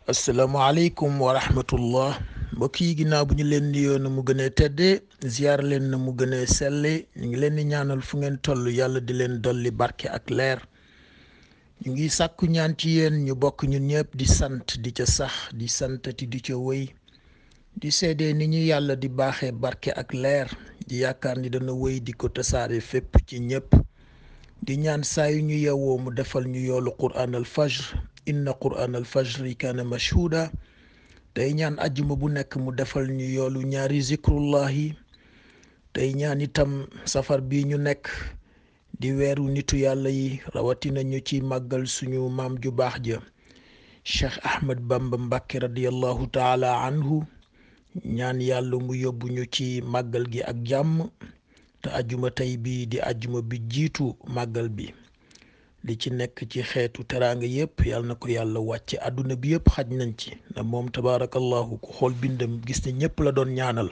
asalaamaaleykum wa rahmatullah mbokk yi ginnaaw bu ñu leen nuyoo na mu gën a tedde ziar leen na mu gën a selle ñu ngi leen di ñaanal fu ngeen toll yàlla di leen dolli barke ak leer ñu ngi sàkku ñaan ci yéen ñu bokk ñun ñëpp di sant di ca sax di santati di ca wéy di seede ni ñu yàlla di baaxee barke ak leer di yaakaar ni dana wéy di ko tasaare fépp ci ñëpp di ñaan saa yu ñu yewwoo mu defal ñu yoolu quraan al fajr inna quraan al fajri kaana mashhuuda tey ñaan ajjuma bu nekk mu defal ñu yoolu ñaari zikrullahi tey ñaan itam safar bi ñu nekk di weeru nitu yàlla yi rawatina ñu ci màggal suñu maam ju baax ja Cheikh Ahmed Bamba Mbàkke radiyallahu taala anhu ñaan yàlla mu yóbbu ñu ci màggal gi ak jàmm te ajjuma tey bii di ajjuma bi jiitu màggal bi li ci nekk ci xeetu teraanga yëpp yàlla na ko yàlla wàcce àdduna bi yëpp xaj nañ ci na moom tabaarakallahu ku xool bindam gis ne ñëpp la doon ñaanal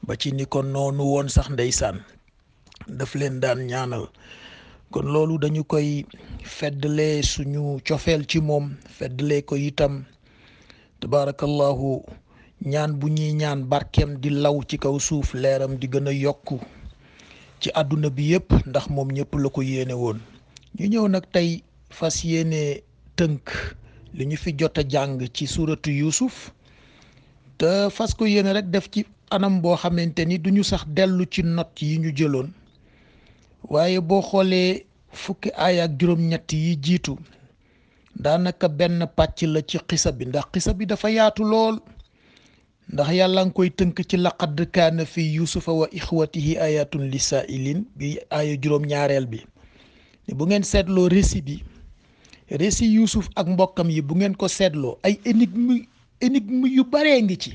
ba ci ni kon noonu woon sax ndeysaan daf leen daan ñaanal kon loolu dañu koy feddalee suñu cofeel ci moom feddalee ko itam tabaarakallahu ñaan bu ñuy ñaan barkeem di law ci kaw suuf leeram di gën a yokku ci àdduna bi yëpp ndax moom ñëpp la ko yéene woon ñu ñëw nag tey fas yéene tënk li ñu fi jot a jàng ci suuratu Yuusuf te fas ko yéene rek def ci anam boo xamante ni duñu sax dellu ci not yi ñu jëloon waaye boo xoolee fukki aaya ak juróom-ñett yi jiitu daanaka benn pàcc la ci xisa bi ndax xisa bi dafa yaatu lool ndax yàlla nga koy tënk ci laqad kaana fi yusufa wa ixwatihi ayatun lisaa'ilin bi aaya juróom-ñaareel bi bu ngeen seetloo récit Yuusuf ak mbokkam yi bu ngeen ko seetloo ay énigme yu baree ngi ci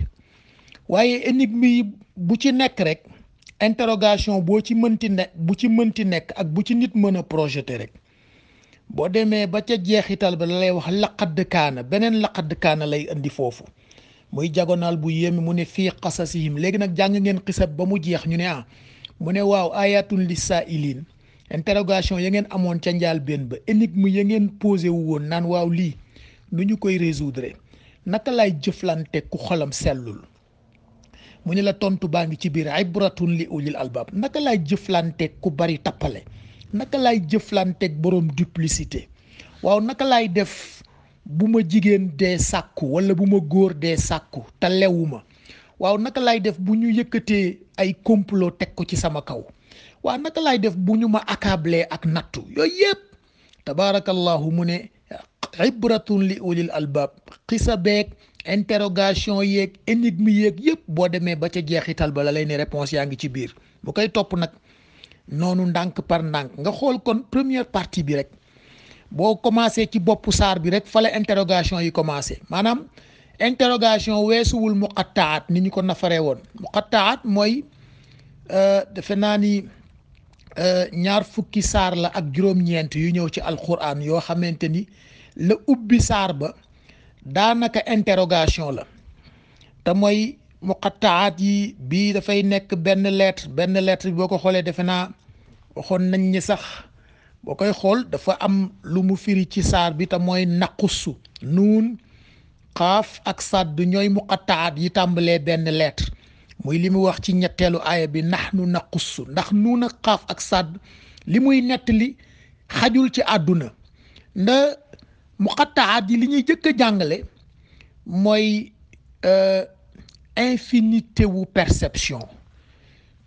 waaye énigme yi bu ci nekk rek interrogation bu ci mënti nekk ak bu ci nit mën a projeté rek boo demee ba ca jeexital ba la lay wax laqad kaana beneen laqad kaana lay indi foofu muy jagonaal bu yéeme mu ne fii qasasihim léegi nag jàng ngeen xisab ba mu jeex ñu ne mu ne waaw ayatun lisaa'ilin interrogation ya ngeen amoon ca njaal benn ba énigme ya ngeen posé wu woon naan waaw lii nu ñu koy résoudre naka lay jëflante ku xolam sellul mu ne la tontu baa ngi ci biir ibratun li ulil albab naka lay jëflante ku bari tappale naka lay jëflante borom duplicité waaw naka lay def bu ma jigéen dee sàkku wala bu ma góor dee sàkku te lewuma waaw naka lay def bu ñu yëkkatee ay complot teg ko ci sama kaw waaw naka laay def bu ñu ma accablé ak nattu yooyu yëpp tabaarakallahu mu ne ibratun li ulil albab xisa beeg interrogation yeeg énigme yeeg yëpp boo demee ba ca jeexital ba la lay ne réponse yaa ngi ci biir bu koy topp nag noonu ndànk par ndànk nga xool kon première partie bi rek boo commencé ci boppu saar bi rek fa la interrogation yi commencé maanaam interrogation weesuwul muqattaat ni ñu ko nafaree woon muqattaat mooy defe naa ni ñaar fukki saar la ak juróom-ñeent yu ñëw ci alquran yoo xamante ni la ubbi saar ba daanaka interrogation la te mooy muqattaat yi bii dafay nekk benn lettre bi boo ko xoolee defe naa waxoon nañ ni sax boo koy xool dafa am lu mu firi ci saar bi te mooy naqussu nuun xaaf ak sadd ñooy muqattaat yi tàmbalee benn lettre muy li mu wax ci ñetteelu aaya bi nahnu naqussu ndax nuun ak xaaf ak sadd li muy nettali xajul ci àdduna nda muqattaat yi li ñuy jëkk a jàngale mooy infinité wu perception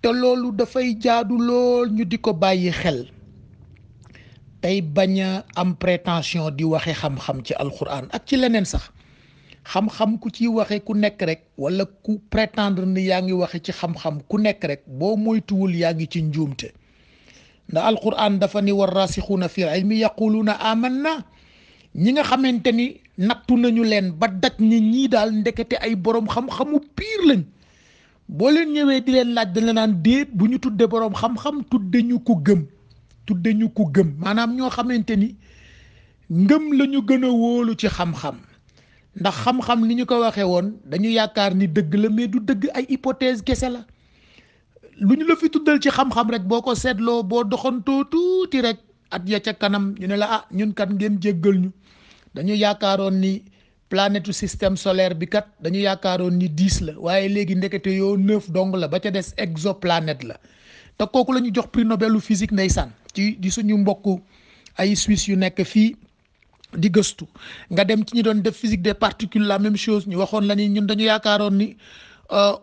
te loolu dafay jaadu lool ñu di ko bàyyi xel tey bañ a am prétention di waxe xam-xam ci alquran ak ci leneen sax xam-xam ku ci waxe ku nekk rek wala ku prétendre ni yaa ngi waxe ci xam-xam ku nekk rek boo moytuwul yaa ngi ci njuumte ndax alquran dafa ni war rasixuuna fi ilmi yaquluuna amanna ñi nga xamante ni nattu nañu leen ba daj ni ñii daal ndekete ay borom xam-xamu piir lañ boo leen ñëwee di leen laaj dañ la naan déet bu ñu tudde borom xam-xam tudde ñu ko gëm maanaam ñoo xamante ni ngëm la ñu gën a wóolu ci xam-xam ndax xam-xam ni ñu ko waxee woon dañu yaakaar ni dëgg la mais du dëgg ay hypothèse kese la lu ñu la fi tuddal ci xam-xam rek boo ko seetloo boo doxantoo tuuti rek at ya ca kanam ñu ne la ñun kat ngeen jéggal ñu dañu yaakaaroon ni planète système solaire bi kat dañu yaakaaroon ni 10 la waaye léegi ndekete yoo 9 dong la ba ca des exoplanète la te kooku la ñu jox prix Nobel physique ndeysaan ci di suñu mbokk ay Suisse yu nekk fii di gëstu nga dem ci ñi doon def physique des particules la même chose ñu waxoon la ni ñun dañu yaakaaroon ni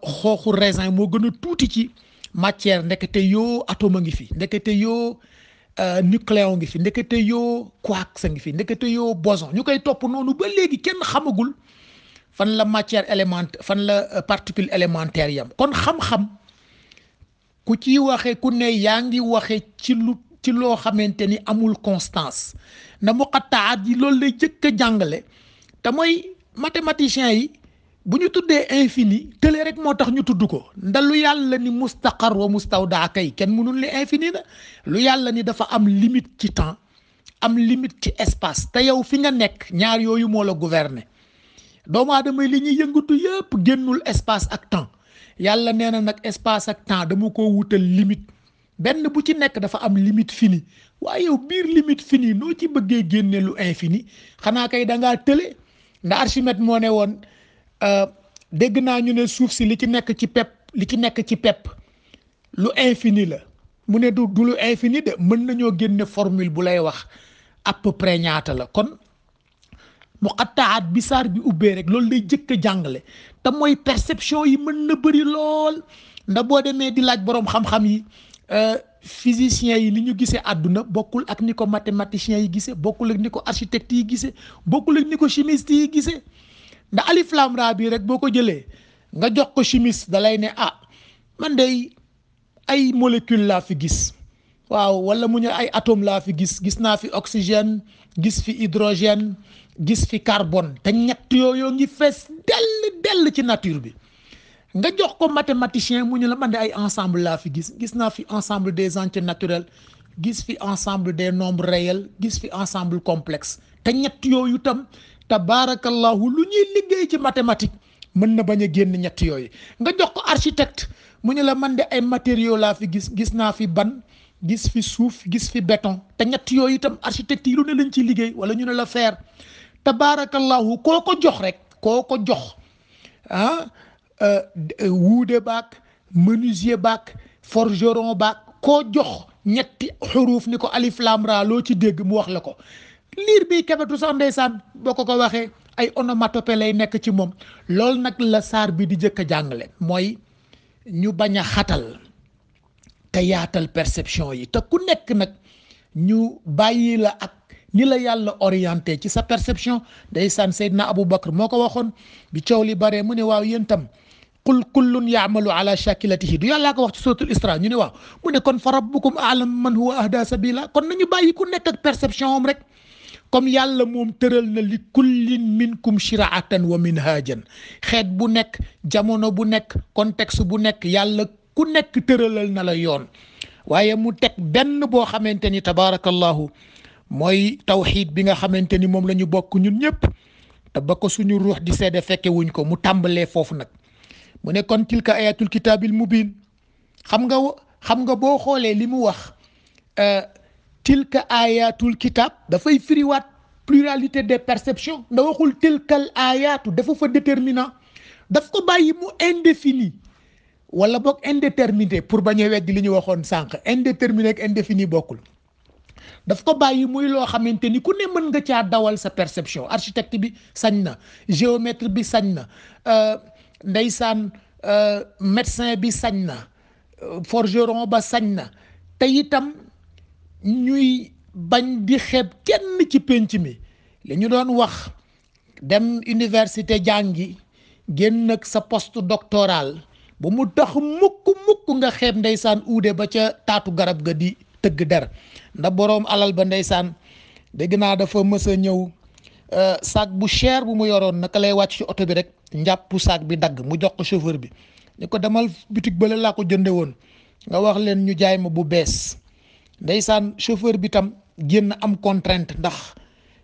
xooxu raisin moo gën a tuuti ci matière ndekete yoo atome a ngi fi ndekete yoo nucléon ngi fi ndekete yoo quark sa ngi fi ndekete yoo boson ñu koy topp noonu ba léegi kenn xamagul fan la matière élémentaire fan la particule élémentaire yam kon xam-xam ku ci waxe ku ne yaa ngi waxe ci loo xamante ni amul constance na muqattaat yi loolu lay jëkk a jàngale te mooy mathématiciens yi bu ñu tuddee infini tële rek moo tax ñu tudd ko ndax lu yàlla ni mustaqar wa mustawdaa kay kenn mënul li infini la lu yàlla ni dafa am limite ci temps am limite ci espace te yow fi nga nekk ñaar yooyu moo la gouverner doomu aadama li ñuy yëngatu yëpp génnul espace ak temps yàlla nee na nag espace ak temps dama ko wutal limite benn bu ci nekk dafa am limite fini waaye yow biir limite fini noo ci bëggee génne lu infini xanaa kay da ngaa tële ndax Archimède moo ne woon dégg naa ñu ne suuf si li ci nekk ci pepp lu infini la mu ne du lu infini de mën nañoo génne formule bu lay wax à peu près ñaata la kon muqattaat bi saar bi ubbee rek loolu lay jëkk a jàngale te mooy perception yi mën na bëri lool ndax boo demee di laaj boroom xam-xam yi physiciens yi ni ñu gisee àdduna bokkul ak ni ko mathématiciens yi gisee bokkul ak ni ko architectes yi gisee bokkul ak ni ko chimistes yi gisee ndax alif lam ra bi rek boo ko jëlee nga jox ko chimiste da lay ne man de ay molécule laa fi gis waaw wala mu ñu ay atome laa fi gis naa fi oxygène gis fi hydrogène gis fi carbone te ñett yooyu ngi fees dell ci nature bi nga jox ko mathématicien mu ñu la man de ay ensemble laa fi gis naa fi ensemble des entiers naturels gis fi ensemble des nombres réels gis fi ensemble complexe te ñett yooyu tam tabaarakallahu lu ñuy liggéey ci mathématique mën na bañ a génn ñett yooyu nga jox ko architecte mu ñu la man de ay matériaux laa fi gis naa fi ban gis fi suuf gis fi béton te ñett yooyu itam architecte yi lu ne lañ ciy liggéey wala ñu ne la fer tabaarakallahu koo ko jox rek koo ko jox wuude baak menuisier baak forgeron baak koo jox ñetti xuruuf ni ko alif lam ra loo ci dégg mu wax la ko liir bi kebetu sax ndeysaan boo ko waxee ay onomatopée lay nekk ci moom loolu nag la saar bi di jëkk a jàngale mooy ñu bañ a xatal te yaatal perception yi te ku nekk nag ñu bàyyi la ak ni la yàlla orienté ci sa perception ndeysaan Seydina Aboubacar moo ko waxoon bi coow li bare mu ne waaw yéen tam qul kullun yaamalu ala shakilatihi du yàllaa ko wax ci suratul Isra ñu ne waaw mu ne kon fa rabbukum a'lam man huwa ahda sabila kon nañu bàyyi ku nekk ak perception am rek comme yàlla moom tëral na li kullin minkum shiraatan wa minhajan xeet bu nekk jamono bu nekk contexte bu nekk yàlla ku nekk tëralal na la yoon waaye mu teg benn boo xamante ni tabaarakallahu mooy tawxiid bi nga xamante ni moom la ñu bokk ñun ñëpp te ba ko suñu ruux di seede fekke wuñ ko mu tàmbalee foofu nag mu ne kon tilka ayatul kitaabil mubin xam nga boo xoolee li mu wax tilka ayatul kitab dafay firiwaat pluralité des perceptions nda waxul tilkal ayatu dafa fa déterminant daf ko bàyyi mu indéfini wala boog indéterminé pour bañ a weddi li ñu waxoon sànq indéterminé ak indéfini bokkul daf ko bàyyi muy loo xamante ni ku ne mën nga caa dawal sa perception architecte bi sañ na géomètre bi sañ na ndeysaan médecin bi sañ na forgeron ba sañ na te itam ñuy bañ di xeeb kenn ci pénc mi li ñu doon wax dem université jàngi génn ak sa poste doctoral bu mu tax mukk nga xeeb ndeysaan uude ba ca taatu garab ga di tëgg der ndax boroom alal ba ndeysaan dégg naa dafa mës a ñëw sac bu cher bu mu yoroon naka lay wàcc ci oto bi rek njàpp sac bi dagg mu jox ko chauffeur bi ni ko demal boutique bële laa ko jënde woon nga wax leen ñu jaay ma bu bees ndeysaan chauffeur bi tam génn am contrainte ndax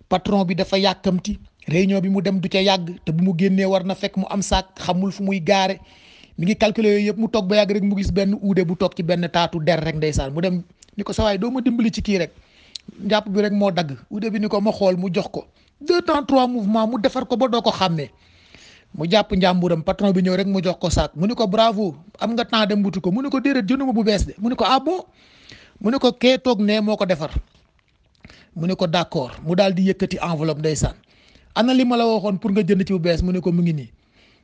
patron bi dafa yàkkamti réunion bi mu dem du ca yàgg te bu mu génnee war na fekk mu am sac xamul fu muy gaare mi ngi calculer yooyu yëpp mu toog ba yàgg rek mu gis benn uude bu toog ci benn taatu der rek ndeysaan mu dem ni ko sa waay doo ma dimbali ci kii rek njàpp bi rek moo dagg uude bi ni ko ma xool mu jox ko 2 temps 3 mouvement mu defar ko ba doo ko xàmmee mu jàpp njàmburam patron bi ñëw rek mu jox ko saak mu ni ko bravo am nga temps dem wuti ko mu ni ko déedéet jënduma bu bees de mu ni ko ah bon mu ni ko kee toog ne moo ko defar mu ni ko d'accord mu daal di yëkkati enveloppe ndeysaan ana li ma la waxoon pour nga jënd ci bu bees mu ni ko mu ngi nii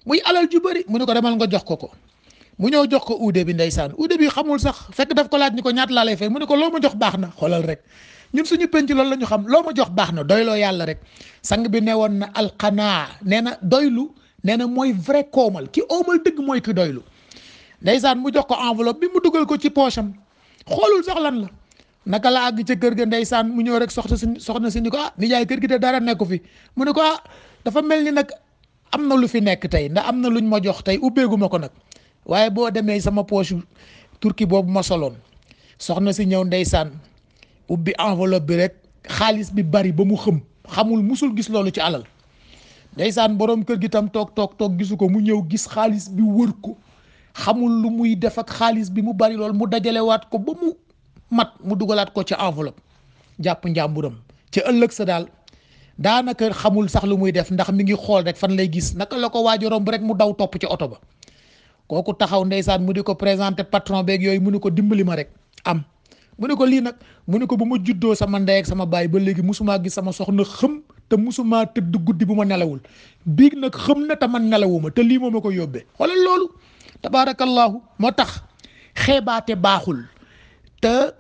muy alal ju bëri mu ni ko demal nga jox ko mu ñëw jox ko uude bi ndeysaan uude bi xamul sax fekk daf ko laaj ni ko ñaata laa lay fay mu ni ko loo ma jox baax na xoolal rek ñun suñu penc loolu la ñu xam loo ma jox baax na doyloo yàlla rek sang bi ne woon na alqanaa nee na doylu nee na mooy vrai koomal ki oomal dëgg mooy ki doylu ndeysaan mu jox ko enveloppe bi mu dugal ko ci poche am xoolul sax lan la naka la àgg ca kër ga ndeysaan mu ñëw rek soxna si ni ko nijaay kër gi de dara nekku fi mu ne ko dafa mel ni nag am na lu fi nekk tey ndax am na luñ ma jox tey ubbeegu ma ko nag waaye boo demee sama poche turki boobu ma soloon soxna si ñëw ndeysaan ubbi enveloppe bi rek xaalis bi bari ba mu xamul musul gis loolu ci alal ndeysaan borom kër gi tam toog gisu ko mu ñëw gis xaalis bi wër ko xamul lu muy def ak xaalis bi mu bari lool mu dajalewaat ko ba mu mat mu dugalaat ko ci enveloppe jàpp njàmburam ci ëllëg sa daal daanaka xamul sax lu muy def ndax mi ngi xool rek fan lay gis naka la ko waaj a romb rek mu daw topp ci oto ba kooku taxaw ndeysaan mu di ko présenté patron beeg yooyu mu ni ko dimbali ma rek am mu ne ko lii nag mu ne ko bu ma juddoo sama ndey ak sama baay ba léegi musumaa gis sama soxna xëm te musumaa tëdd guddi bu ma nelawul biig nag xëm na te man nelawuma te lii moo ma ko yóbbee xoolal loolu tabaarakallahu moo tax xeebaate baaxul te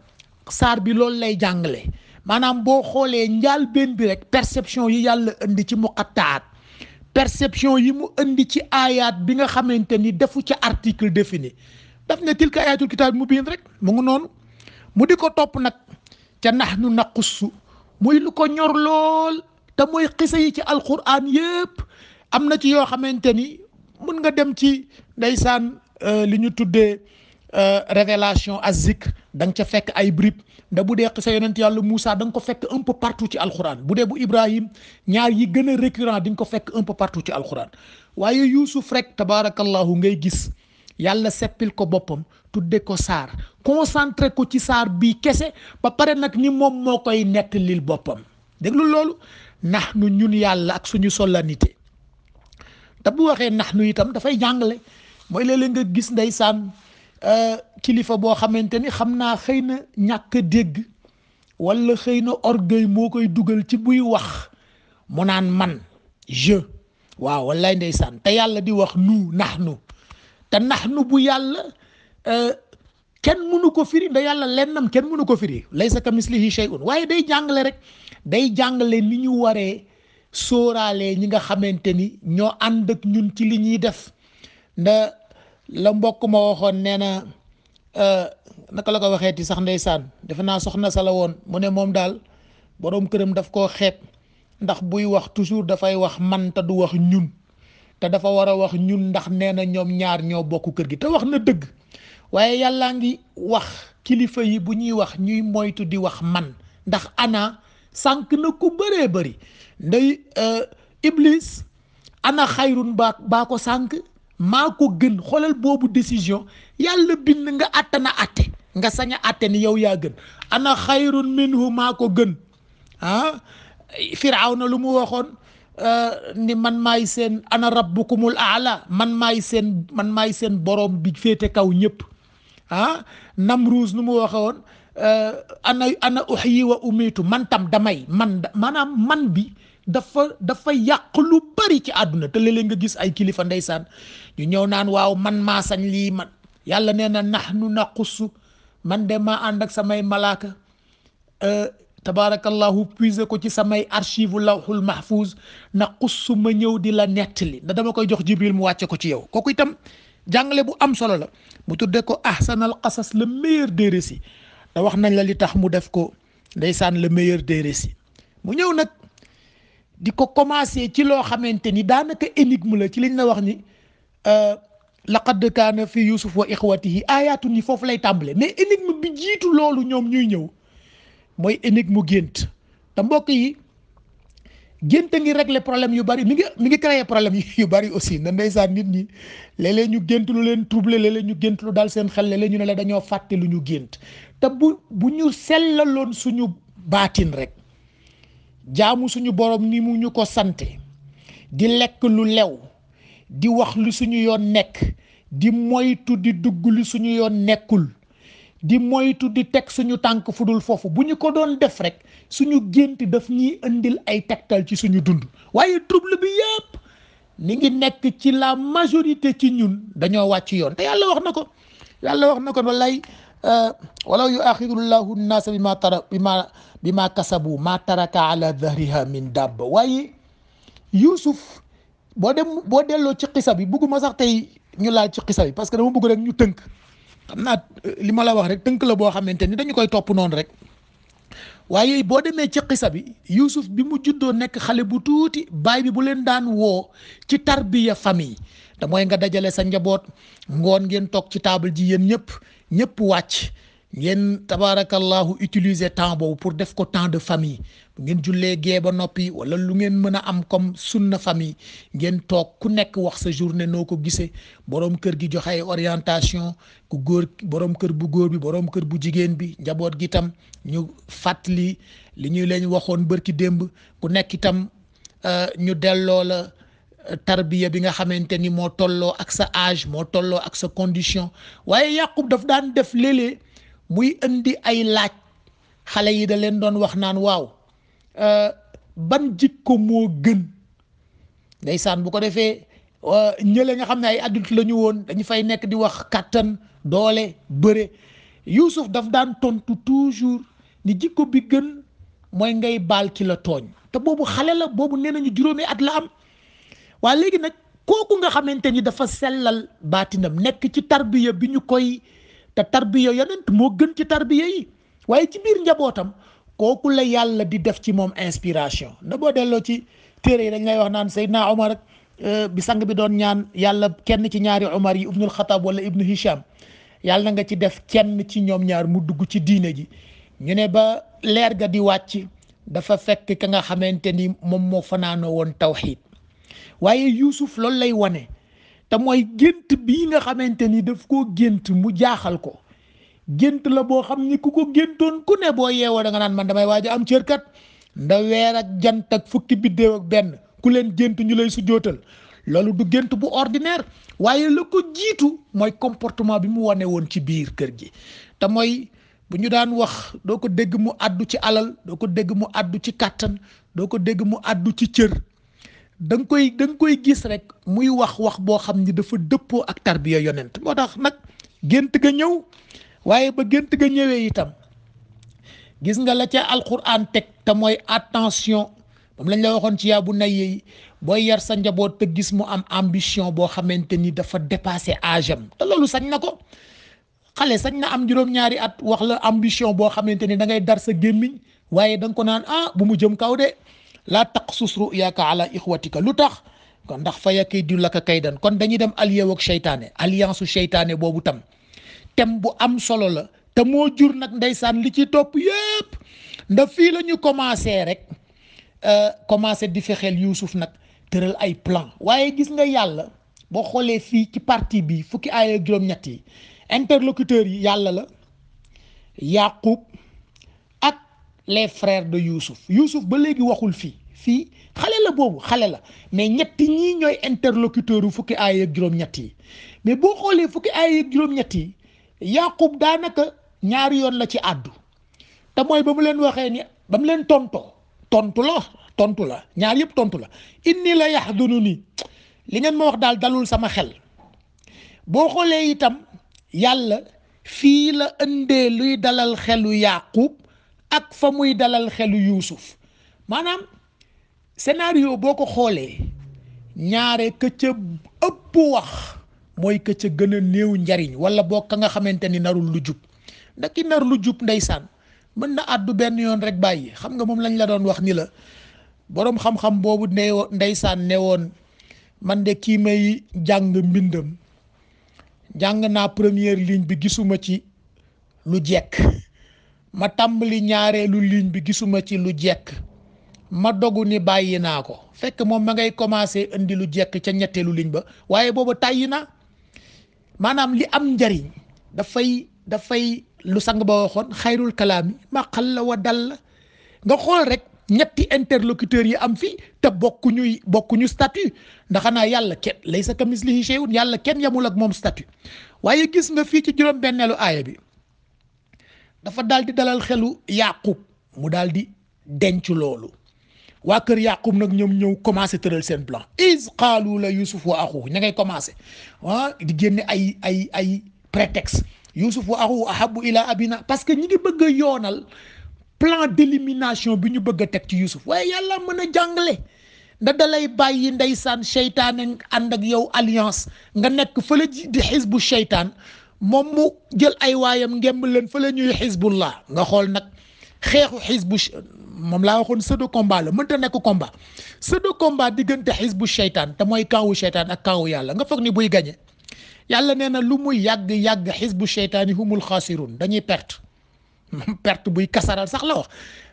saar bi loolu lay jàngale maanaam boo xoolee njaal benn bi rek perception yi yàlla indi ci muqattaat perception yi mu indi ci aayaat bi nga xamante ni defu ca article défini daf ne tilka ayatul kitaab mubiin rek mu ngi noonu mu di ko topp nag ca nahnu naqussu muy lu ko ñor lool te mooy xisa yi ci alquran yépp am na ci yoo xamante ni mun nga dem ci ndeysaan li ñu tuddee révélation az-zikr da nga ca fekk ay bribes nda bu dee xisa yonent yàlla Moussa da nga ko fekk un peu partout ci alquran bu dee bu Ibrahim ñaar yi gën a récurrent di nga ko fekk un peu partout ci alquran waaye Yuusuf rek tabaarakallahu ngay gis yàlla seppil ko boppam tudde ko saar concentré ko ci saar bii kese ba pare nag ni moom moo koy nettalil boppam déglu loolu nax nu ñun yàlla ak suñu solennité te bu waxee nax nu itam dafay jàngale mooy léeg-léeg nga gis ndeysaan kilifa boo xamante ni xam naa xëy na ñàkk a dégg wala xëy na orgueil moo koy dugal ci buy wax mu naan man je waaw wallaay ndeysaan te yàlla di wax nu nax nu te nax nu bu yàlla kenn mënu ko firi da yàlla lennam kenn mënu ko firi laysa ka mislihi shay'un waaye day jàngale rek day jàngale ni ñu waree sóoraale ñi nga xamante ni ñoo ànd ak ñun ci li ñuy def nda la mbokk ma waxoon nee na naka la ko waxeeti sax ndeysaan defe naa soxna sa la woon mu ne moom daal boroom këram daf koo xeeb ndax buy wax toujours dafay wax man te du wax ñun te dafa war a wax ñun ndax nee na ñoom ñaar ñoo bokk kër gi te wax na dëgg waaye yàllaa ngi wax kilifa yi bu ñuy wax ñuy moytu di wax man ndax ana sànq na ku bëree bëri ndey iblis ana xayrun baa ko sànq maa ko gën xoolal boobu décision yàlla bind nga àttana àtte nga sañ a àtte ni yow yaa gën ana xayrun minhu maa ko gën Firawna lu mu waxoon ni man maay seen ana rabbukumul aala man maay seen borom bi féete kaw ñëpp Namruus nu mu waxoon ana uhyi wa umiitu man tam damay maanaam man bi dafa yàq lu bari ci àdduna te léeg-léeg nga gis ay kilifa ndeysaan ñu ñëw naan waaw man maa sañ lii man yàlla nee na nahnu naqussu man de maa ànd ak samay malaaka tabaarakallahu puiser ko ci samay archive lawhul mahfuz naqussu ma ñëw di la nettali da dama koy jox Jibril mu wàcce ko ci yow kooku itam jàngale bu am solo la mu tudde ko ahsanal qasas le meilleur des récits te wax nañ la li tax mu def ko ndeysaan le meilleur des récits mu ñëw nag di ko commencé ci loo xamante ni daanaka énigme la ci liñ la wax ni laqad kaana fi yusuf wa ixwatihi ayatun yi foofu lay tàmbale mais énigme bi jiitu loolu ñoom ñuy ñëw mooy énigme mu gént te mbokk yi gént ngi régler problème yu bari mi ngi créer problème yu bari aussi na ndeysaan nit ñi léeg-léeg ñu gént lu leen troublé léeg-léeg ñu gént lu daal seen xel léeg-léeg ñu ne la dañoo fàtte lu ñu gént te bu ñu sellaloon suñu baatin rek jaamu suñu borom ni mu ñu ko sante di lekk lu lew di wax lu suñu yoon nekk di moytu di dugg lu suñu yoon nekkul di moytu di teg suñu tànk fudul foofu bu ñu ko doon def rek suñu gént daf ñuy indil ay tegtal ci suñu dund waaye trouble bi yépp ni ngi nekk ci la majorité ci ñun dañoo wàcc yoon te yàlla wax na ko wallaay walaw yuaxidullahu nnaasa bima kasabu ma taraka ala dhahriha min dabba waaye Yuusuf boo delloo ci xisa bi bëgguma sax tey ñu laal ci xisa bi parce que dama bëgg rek ñu tënk xam naa li ma la wax rek tënk la boo xamante ni dañu koy topp noonu rek waaye boo demee ci xisa bi Yuusuf bi mu juddoo nekk xale bu tuuti baay bi bu leen daan woo ci tarbiya famille te mooy nga dajale sa njaboot ngoon ngeen toog ci table ji yéen ñëpp wàcc ngeen tabaarakallahu utiliser temps boobu pour def ko temps de famille bu ngeen jullee gee ba noppi wala lu ngeen mën a am comme sunna famille ngeen toog ku nekk wax sa journée noo ko gisee borom kër gi joxe ay orientation ku góor borom kër bu góor bi borom kër bu jigéen bi njaboot gi tam ñu fàttali li ñuy leen waxoon bërki démb ku nekk itam ñu delloo la tarbiya bi nga xamante ni moo tolloo ak sa âge moo tolloo ak sa condition waaye Yaqub daf daan def léeg-léeg muy indi ay laaj xale yi da leen doon wax naan waaw ban jikko moo gën ndeysaan bu ko defee ñële nga xam ne ay adulte la ñu woon dañu fay nekk di wax kàttan doole bëre Yuusuf daf daan tontu toujours ni jikko bi gën mooy ngay baal ki la tooñ te boobu xale la boobu nee nañu juróomi at la am waa léegi nag kooku nga xamante ni dafa sellal baatinam nekk ci tarbiya bi ñu koy te tarbiya yonent moo gën ci tarbiya yi waaye ci biir njabootam kooku la yàlla di def ci moom inspiration nda boo delloo ci téere yi dañ lay wax naan Seydina Omar bi sang bi doon ñaan yàlla kenn ci ñaari Omar yi ibnul Xataab wala ibnu Hisham yàlla nga ci def kenn ci ñoom ñaar mu dugg ci diine ji ñu ne ba leer ga di wàcc dafa fekk ka nga xamante ni moom moo fanaanoo woon tawxiid waaye Yuusuf loolu lay wane te mooy gént bii nga xamante ni daf koo gént mu jaaxal ko gént la boo xam ni ku ko géntoon ku ne boo yeewoo da nga naan man damay waaj a am cër kat nda weer ak jant ak fukki biddéew ak benn ku leen gént ñu lay sujjootal loolu du gént bu ordinaire waaye la ko jiitu mooy comportement bi mu wane woon ci biir kër gi te mooy bu ñu daan wax doo ko dégg mu àddu ci alal doo ko dégg mu àddu ci kàttan doo ko dégg mu àddu ci cër da nga koy gis rek muy wax boo xam ni dafa dëppoo ak tarbiya yonent moo tax nag gént ga ñëw waaye ba gént ga ñëwee itam gis nga la ca alquran teg te mooy attention moom lañ la waxoon ci yaa bu nay yi booy yar sa njaboot te gis mu am ambition boo xamante ni dafa dépassé âge am te loolu sañ na ko xale sañ na am juróom-ñaari at wax la ambition boo xamante ni da ngay dar sa gémmiñ waaye da nga ko naan bu mu jëm kaw de laa taqsus ru'yaka ala ixwatika lu tax kon ndax fa yakiidu laka kaydan kon dañuy dem allié ak seytaane alliance seytaane boobu tam tem bu am solo la te moo jur nag ndeysaan li ci topp yépp ndax fii la ñu commencé rek commencé di fexeel Yuusuf nag tëral ay plan waaye gis nga yàlla boo xoolee fii ci partie bi fukki aaya ak juróom-ñett yi interlocuteurs yi yàlla la Yaqub ak les frères de Yuusuf ba léegi waxul fii xale la boobu xale la mais ñetti ñii ñooy interlocuteurs yu fukki aaya ak juróom-ñett yi mais boo xoolee fukki aaya ak juróom-ñett yi Yaqub daanaka ñaari yoon la ci àddu te mooy ba mu leen waxee ni ba mu leen tontu la ñaar yëpp tontu la inni la yahdununi li ngeen ma wax daal dalul sama xel boo xoolee itam yàlla fii la ëndee luy dalal xelu Yaqub ak fa muy dalal xelu Yuusuf maanaam scénario boo ko xoolee ñaare ka ca ëpp wax mooy ka ca gën a néew njariñ wala boo ka nga xamante ni narul lu jub ndax ki nar lu jub ndeysaan mën na àddu benn yoon rek bàyyi xam nga moom lañ la doon wax ni la boroom xam-xam boobu ndeysaan ne woon man de kii may jàng mbindam jàng naa première ligne bi gisuma ci lu jekk ma tàmbali ñaareelu ligne bi gisuma ci lu jekk ma dogu ni bàyyi naa ko fekk moom ma ngay commencé indi lu jekk ca ñetteelu ligne ba waaye booba tàyyi na maanaam li am njariñ dafay lu sang ba waxoon xayrul kalaami ma qalla wa dalla nga xool rek ñetti interlocuteurs yi am fii te bokkuñu statut ndax xanaa yàlla kenn laysa kamislihi shay'un yàlla kenn yamul ak moom statut waaye gis nga fii ci juróom-benneelu aaya bi dafa daal di dalal xelu Yaqub mu daal di denc loolu waa kër Yaqub nag ñoom ñëw commencé tëral seen plan is qaalu la Yusuf wa axuhu ña ngay commencé di génne ay prétexte Yusuf wa axuhu ahabu ila abina parce que ñi ngi bëgg a yoonal plan d'élimination bi ñu bëgg a teg ci Yusuf waaye yàlla mën a jàngale nda dalay bàyyi ndeysaan seytaane ànd ak yow alliance nga nekk fële di xisbu seytaan moom mu jël ay waayam ngemb leen fële ñuy xisbullah nga xool nag xeexu xisbu moom laa waxoon pseudo combat la mënta nekk combat pseudo combat diggante xisbu seytaan te mooy kawu seytaan ak kawu yàlla nga foog ni buy gañe yàlla nee na lu muy yàgg xisbu seytaan yi humul xaasirun dañuy perte buy kasaral sax la wax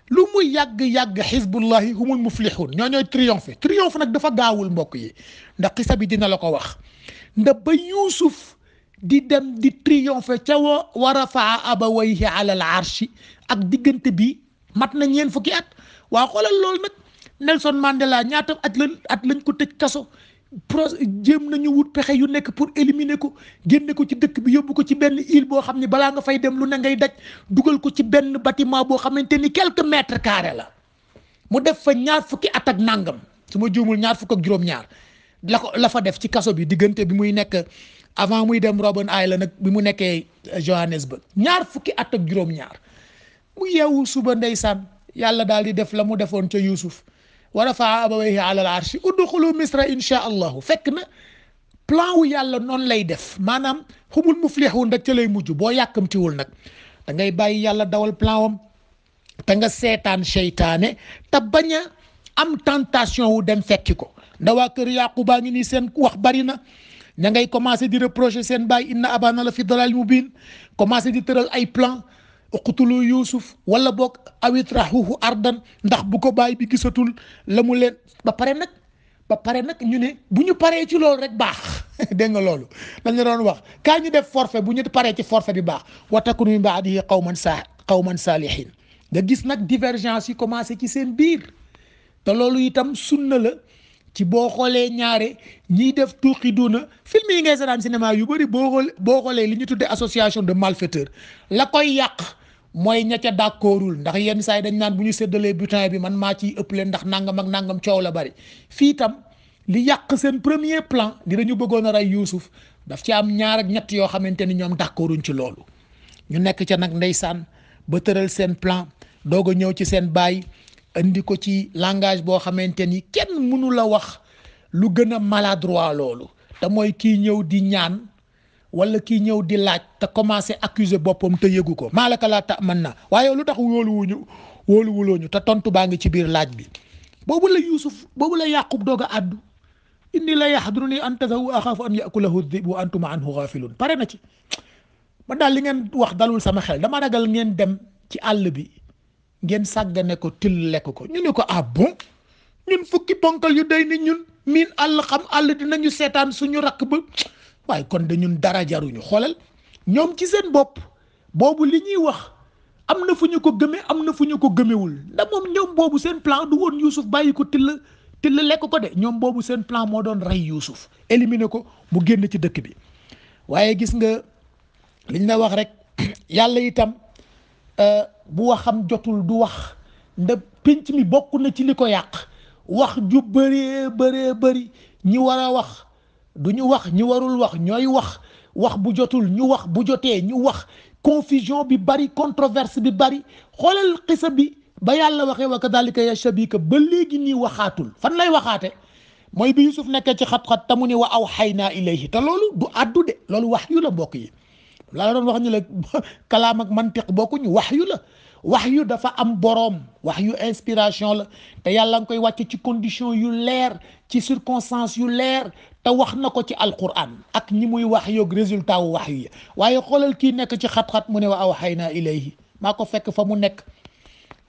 lu muy yàgg xisbullahi humul muflihun ñooy triomphe nag dafa gaawul mbokk yi ndax xisa bi dina la ko wax ndax ba Yuusuf di dem di triomphe ca wa rafaa abawayhi ala al arshi ak diggante bi mat na ñeen fukki at waa xoolal loolu nag Nelson Mandela ñaata at lañ ko tëj kaso jéem nañu wut pexe yu nekk pour éliminer ko génne ko ci dëkk bi yóbbu ko ci benn île boo xam ne balaa nga fay dem lu ne ngay daj dugal ko ci benn bâtiment boo xamante ni quelques mètres carrés la mu def fa ñaar fukki at ak nangam su ma juumul ñaar fukk ak juróom-ñaar la fa def ci kaso bi diggante bi muy nekk avant muy dem Robben Island nag bi mu nekkee Johannesburg ñaar fukki at ak juróom-ñaar mu yeewu suba ndeysaan yàlla daal di def la mu defoon ca Yuusuf wa rafaa abawayhi ala al arshi udxulu misra insha allahu fekk na plan wu yàlla noonu lay def maanaam humul muflihun rek ca lay mujj boo yàkkamtiwul nag da ngay bàyyi yàlla dawal plan wam te nga seetaan seytaane te bañ a am tentation wu dem fekki ko ndax waa kër Yaqubaa ngi nii seen wax bari na ña ngay commencé di reprocher seen baay inna abana la fi dalal mubin commencé di tëral ay plan uqtulu Yusuf wala boog awitrahuhu ardan ndax bu ko bàyyi bi gisatul la mu leen ba pare nag ñu ne bu ñu paree ci loolu rek baax dégg nga loolu dañ la doon wax kaa ñu def forfait bu ñu paree ci forfait bi baax wa takunu min baadihi qawman saalihin nga gis nag divergence yi commencé ci seen biir te loolu itam sunna la ci boo xoolee ñaare ñiy def tuuxi duna film yi ngay seetaan cinéma yu bëri boo xoolee li ñu tuddee association de malfaiteurs la koy yàq mooy ña ca d'accordul ndax yenn saa yi dañ naan bu ñu séddalee butin bi man maa ciy ëppale ndax nangam ak nangam coow la bari fii itam li yàq seen premier plan dinañu bëggoon a rey Yuusuf daf ci am ñaar ak ñett yoo xamante ni ñoom d'accorduñ ci loolu ñu nekk ca nag ndeysaan ba tëral seen plan doog a ñëw ci seen baay indi ko ci langage boo xamante ni kenn mënu la wax lu gën a maladroit loolu te mooy kii ñëw di ñaan wala kii ñëw di laaj te commencé accuser boppam te yëgu ko maalaka laa ta mën na waaye lu tax wóoluwulooñu te tontu baa ngi ci biir laaj bi boobu la Yaqub doog a àddu inni la yahduruni an tadhabu axaafu an yakulahu dhibu wa antum anhu ghafilun pare na ci man daal li ngeen wax dalul sama xel dama ragal ngeen dem ci àll bi ngeen sàggane ko till lekk ko ñu ne ko ah bon ñun fukki ponkal yu day ni ñun miin àll xam àll dinañu seetaan suñu rakk ba waaye kon de ñun dara jaruñu xoolal ñoom ci seen bopp boobu li ñuy wax am na fu ñu ko gëmee am na fu ñu ko gëmewul ndax moom ñoom boobu seen plan du woon Yuusuf bàyyi ko till lekk ko de ñoom boobu seen plan moo doon rey Yuusuf éliminer ko mu génn ci dëkk bi waaye gis nga liñ la wax rek yàlla itam bu waxam jotul du wax nda pénc mi bokk na ci li ko yàq wax ju bëree bëri ñi war a wax du ñu wax ñi warul wax ñooy wax bu jotul ñu wax bu jotee ñu wax confusion bi bari controverse bi bari xoolal xisa bi ba yàlla waxee wa kadhalika yashabika ba léegi nii waxaatul fan lay waxaate mooy bi Yusuf nekkee ci xat-xat tamu ne wa awhaynaa ilayhi te loolu du àddu de loolu wax yu la mbokk yi laa doon wax ñu la kalaam ak mantiq bokkuñu wax yu la wax yu dafa am boroom wax yu inspiration la te yàlla nga koy wàcce ci condition yu leer ci circonstance yu leer te wax na ko ci alquran ak ñi muy wax yoog résultat wu wax yu waaye xoolal kii nekk ci xat-xat mu ne wa awhaynaa ilayhi maa ko fekk fa mu nekk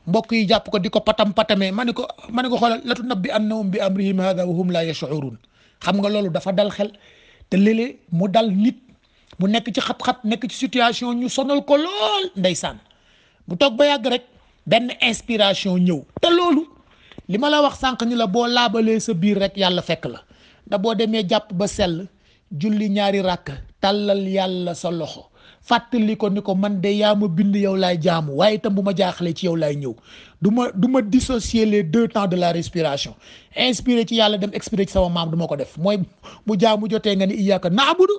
mbokk yi jàpp ko di ko patamee ma ne ko xoolal la tunabbi annahum bi amrihim hadha wa hum la yash'urun xam nga loolu dafa dal xel te léeg-léeg mu dal nit mu nekk ci xat-xat nekk ci situation ñu sonal ko lool ndeysaan bu toog ba yàgg rek benn inspiration ñëw te loolu li ma la wax sànq ni la boo laabalee sa biir rek yàlla fekk la da boo demee jàpp ba sell julli ñaari ràkk tàllal yàlla sa loxo fàttali ko ni ko man de yaa ma bind yow laay jaamu waaye itam bu ma jaaxlee ci yow laay ñëw du ma dissocier les 2 temps de la respiration inspiré ci yàlla dem expiré ci sama maam du ma ko def mooy bu jaamu jotee nga ni iyyaka na'budu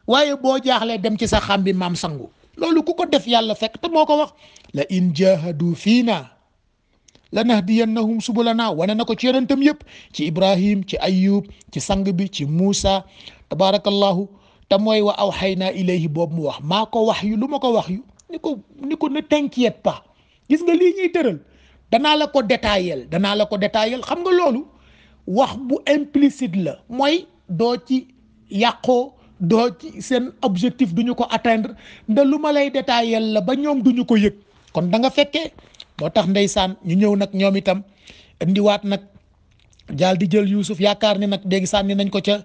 waaye boo jaaxlee dem ci sa xam bi maam sangu loolu ku ko def yàlla fekk te moo ko wax la in jahadu fiina lanahdiyannahum subulana wane na ko ci yonentam yëpp ci Ibrahim ci Ayyub ci sang bi ci Muusa tabarakallahu te mooy wa awxaynaa ilayhi boobu mu wax maa ko wax yu lu ma ko wax yu ni ko ne t'inquiète pas gis nga lii ñuy tëral danaa la ko détaillel xam nga loolu wax bu implicite la mooy doo ci yàqoo doo ci seen objectif duñu ko atteindre nda lu ma lay détaillel la ba ñoom duñu ko yëg kon da nga fekkee moo tax ndeysaan ñu ñëw nag ñoom itam indiwaat nag jaal di jël Yuusuf yaakaar ni nag léegi sànni nañ ko ca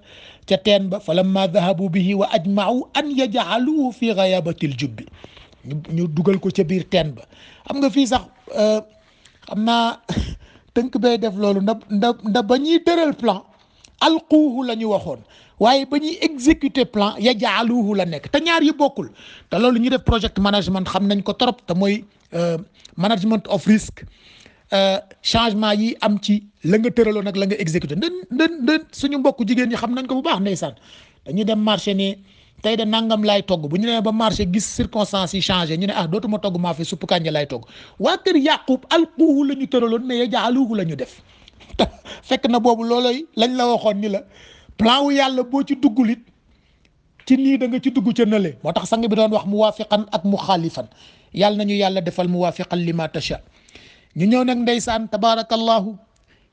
teen ba fa lamma dahabu bihi wa ajma'u an yaj'aluhu fi ghayabatil jubbi ñu dugal ko ca biir teen ba xam nga fii sax xam naa tënk bay def loolu nda ba ñuy tëral plan alquuhu la ñu waxoon waaye ba ñuy exécuter plan yaj'aluhu la nekk te ñaar yi bokkul te loolu ñu def project management xam nañ ko trop te mooy management of risk changement yi am ci la nga tëraloon ak la nga exécuté ndën suñu mbokk jigéen ñi xam nañ ko bu baax ndeysaan dañuy dem marché ni tey de nangam laay togg bu ñu demee ba marché gis circonstances yi changé ñu ne dootuma togg maa fi suppu kànja laay togg waa kër Yaqub alquuhu la ñu tëraloon mais yaj'aluhu la ñu def fekk na boobu looloy lañ la waxoon ni la plan wu yàlla boo ci duggul it ci nii da nga ci dugg ca nële moo tax sang bi doon wax muwaafiqan ak muxaalifan yàlla nañu yàlla defal muwaafiqan lima tasha ñu ñëw nag ndeysaan tabarakallahu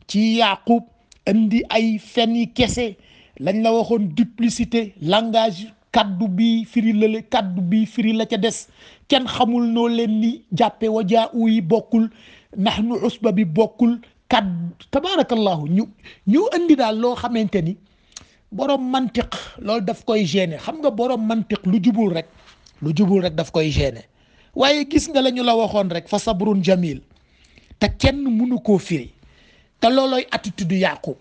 ci Yaqub indi ay fen yi kese lañ la waxoon duplicité langage kaddu bi firi lale kaddu bi firi la ca des kenn xamul noo leen ni jàppe wajaa yi bokkul nahnu usba bi bokkul kaddu tabarakallahu ñu indi daal loo xamante ni borom mantiq loolu daf koy gêner xam nga borom mantiq lu jubul rek daf koy gêner waaye gis nga la ñu la waxoon rek fa sabrun jamil te kenn mënu koo firi te loolooy attitude Yaqub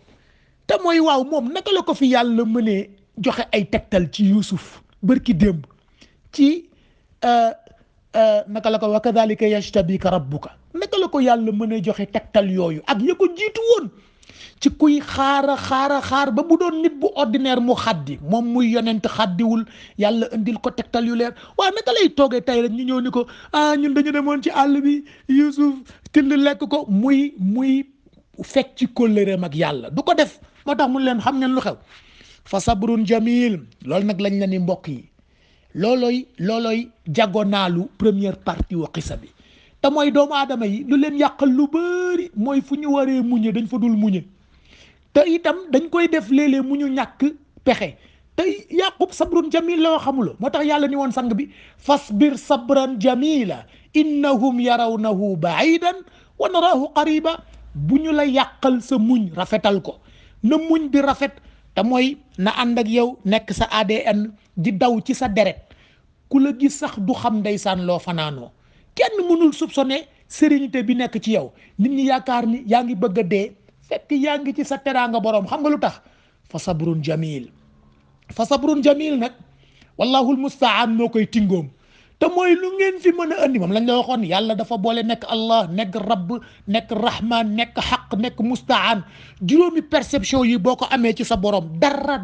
te mooy waaw moom naka la ko fi yàlla mënee joxe ay tegtal ci Yuusuf bërki démb ci naka la ko wa kadhalika yajtabika rabbuka naka la ko yàlla mënee joxe tegtal yooyu ak ya ko jiitu woon ci kuy xaar ba bu doon nit bu ordinaire mu xaddi moom muy yonent xaddiwul yàlla indil ko tegtal yu leer waaw naka lay toogee tey rek ñu ñëw ni ko ñun dañu demoon ci àll bi Yuusuf till lekk ko muy fekk ci kóllëreem ak yàlla du ko def moo tax mun leen xam ngeen lu xew fa sabrun jamil loolu nag lañ la ni mbokk yi loolooy jagonaalu première partie wa xisa bi te mooy doomu aadama yi lu leen yàqal lu bëri mooy fu ñu waree muñe dañ fa dul muñe te itam dañ koy def léeg-léeg mu ñu ñàkk pexe te Yaqub sabrun jamil la xamuloo moo tax yàlla ni woon sang bi fasbir sabran jamila innahum yarawnahu baidan wa naraahu qariba bu ñu la yàqal sa muñ rafetal ko na muñ bi rafet te mooy na ànd ak yow nekk sa ADN di daw ci sa deret ku la gis sax du xam ndeysaan loo fanaanoo kenn mënul soupçonner sérénité bi nekk ci yow nit ñi yaakaar ni yaa ngi bëgg a dee fekk yaa ngi ci sa teraanga boroom xam nga lu tax fa sabrun jamil nag wallahul mustaan moo koy tingoom te mooy lu ngeen fi mën a andi moom lañ la waxoon yàlla dafa boole nekk Allah nekk rabb nekk rahman nekk xaq nekk mustaan juróomi perception yi boo ko amee ci sa borom dara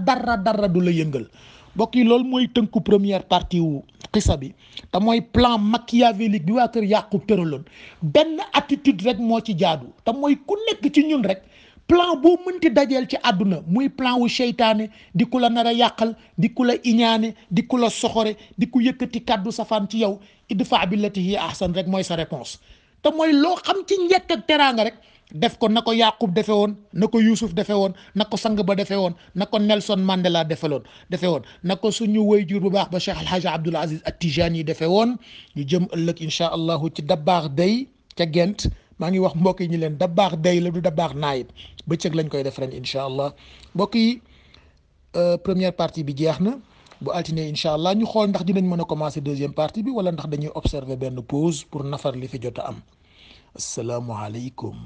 du la yëngal mbokk yi loolu mooy tënku première partie wu xisa bi te mooy plan machiavélique bi waa kër Yaqub tëraloon benn attitude rek moo ci jaadu te mooy ku nekk ci ñun rek plan boo mënti dajeel ci àdduna muy plan wu seytaane di ku la nar a yàqal di ku la iñaane di ku la soxore di ku yëkkati kàddu safaan ci yow idfa billati hiya ahsan rek mooy sa réponse te mooy loo xam ci njëkk ak teraanga rek def ko na ko Yaqub defe woon na ko Youssouf defe woon na ko sang ba defe woon na ko Nelson Mandela defe woon na ko suñu waajur bu baax ba Cheikh El Hadj Abdoul Aziz At-Tijani defe woon ñu jëm ëllëg incha allahu ci Dabakh Day ca Gent maa ngi wax mbokk yi ñu leen Dabakh Day la du Dabakh Naayib bëccëg lañ koy def ren incha allah mbokk yi première partie bi jeex na bu altine incha allah ñu xool ndax dinañ mën a commencer deuxième partie bi wala ndax dañuy observer benn pause pour nafar li fi jot a am asalaamualeykum.